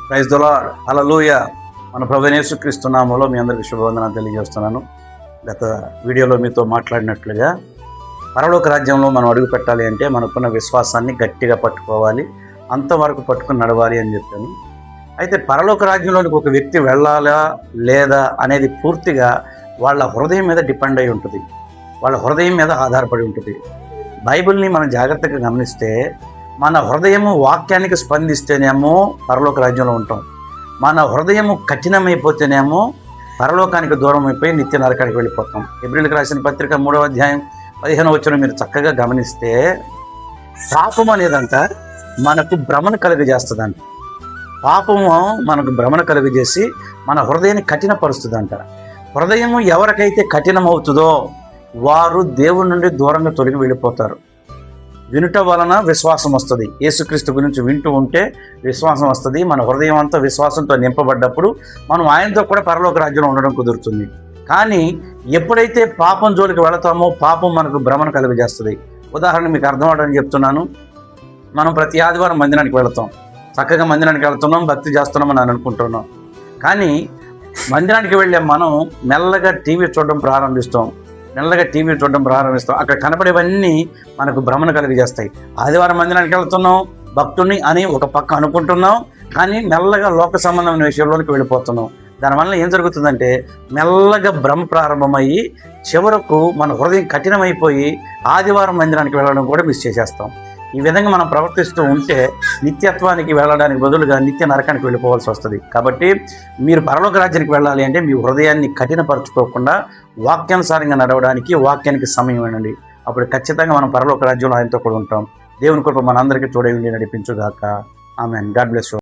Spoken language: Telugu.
ప్రైజ్ ది లార్డ్, హల్లెలూయా. మన ప్రభువైన యేసుక్రీస్తు నామములో మీ అందరికీ శుభవందనాలు తెలియజేస్తున్నాను. గత వీడియోలో మీతో మాట్లాడినట్లుగా పరలోక రాజ్యంలో మనం అడుగు పెట్టాలి అంటే మనకున్న విశ్వాసాన్ని గట్టిగా పట్టుకోవాలి, అంతవరకు పట్టుకుని నడవాలి అని చెప్పాను. అయితే పరలోక రాజ్యంలోనికి ఒక వ్యక్తి వెళ్ళాలా లేదా అనేది పూర్తిగా వాళ్ళ హృదయం మీద డిపెండ్ అయి ఉంటుంది, వాళ్ళ హృదయం మీద ఆధారపడి ఉంటుంది. బైబిల్ని మనం జాగ్రత్తగా గమనిస్తే మన హృదయము వాక్యానికి స్పందిస్తేనేమో పరలోక రాజ్యంలో ఉంటాం, మన హృదయము కఠినమైపోతేనేమో పరలోకానికి దూరం అయిపోయి నిత్య నరకానికి వెళ్ళిపోతాం. హెబ్రీయులకు రాసిన పత్రిక 3వ అధ్యాయం 15వ వచనం మీరు చక్కగా గమనిస్తే పాపం అనేదంట మనకు భ్రమను కలుగజేస్తుందంట. పాపము మనకు భ్రమను కలుగజేసి మన హృదయాన్ని కఠినపరుస్తుందంట. హృదయము ఎవరికైతే కఠినమవుతుందో వారు దేవుని నుండి దూరంగా తొలగి వెళ్ళిపోతారు. వినుట వలన విశ్వాసం వస్తుంది. యేసుక్రీస్తు గురించి వింటూ ఉంటే విశ్వాసం వస్తుంది. మన హృదయం అంతా విశ్వాసంతో నింపబడ్డప్పుడు మనం ఆయనతో కూడా పరలోక రాజ్యంలో ఉండడం కుదురుతుంది. కానీ ఎప్పుడైతే పాపం జోలికి వెళతామో పాపం మనకు భ్రమను కలుగజేస్తుంది. ఉదాహరణ మీకు అర్థం అవడానికి చెప్తున్నాను. మనం ప్రతి ఆదివారం మందిరానికి వెళతాం, చక్కగా మందిరానికి వెళ్తున్నాం, భక్తి చేస్తున్నాం అని అనుకుంటున్నాం. కానీ మందిరానికి వెళ్ళే మనం మెల్లగా టీవీ చూడడం ప్రారంభిస్తాం. అక్కడ కనపడేవన్నీ మనకు భ్రమను కలిగజేస్తాయి. ఆదివారం మందిరానికి వెళ్తున్నాం, భక్తుని అని ఒక పక్క అనుకుంటున్నాం, కానీ మెల్లగా లోక సంబంధమైన విషయంలోనికి వెళ్ళిపోతున్నాం. దానివల్ల ఏం జరుగుతుందంటే మెల్లగా భ్రమ ప్రారంభమయ్యి చివరకు మన హృదయం కఠినమైపోయి ఆదివారం మందిరానికి వెళ్ళడం కూడా మిస్ చేసేస్తాం. ఈ విధంగా మనం ప్రవర్తిస్తూ ఉంటే నిత్యత్వానికి వెళ్ళడానికి బదులుగా నిత్య నరకానికి వెళ్ళిపోవాల్సి వస్తుంది. కాబట్టి మీరు పరలోక రాజ్యానికి వెళ్ళాలి అంటే మీ హృదయాన్ని కఠినపరచుకోకుండా వాక్యానుసారంగా నడవడానికి వాక్యానికి సమయం ఇవ్వండి. అప్పుడు ఖచ్చితంగా మనం పరలోక రాజ్యంలో ఆయనతో కూడా ఉంటాం. దేవుని కృప మనందరికీ తోడై ఉండి నడిపించుగాక. ఆమేన్. God bless you.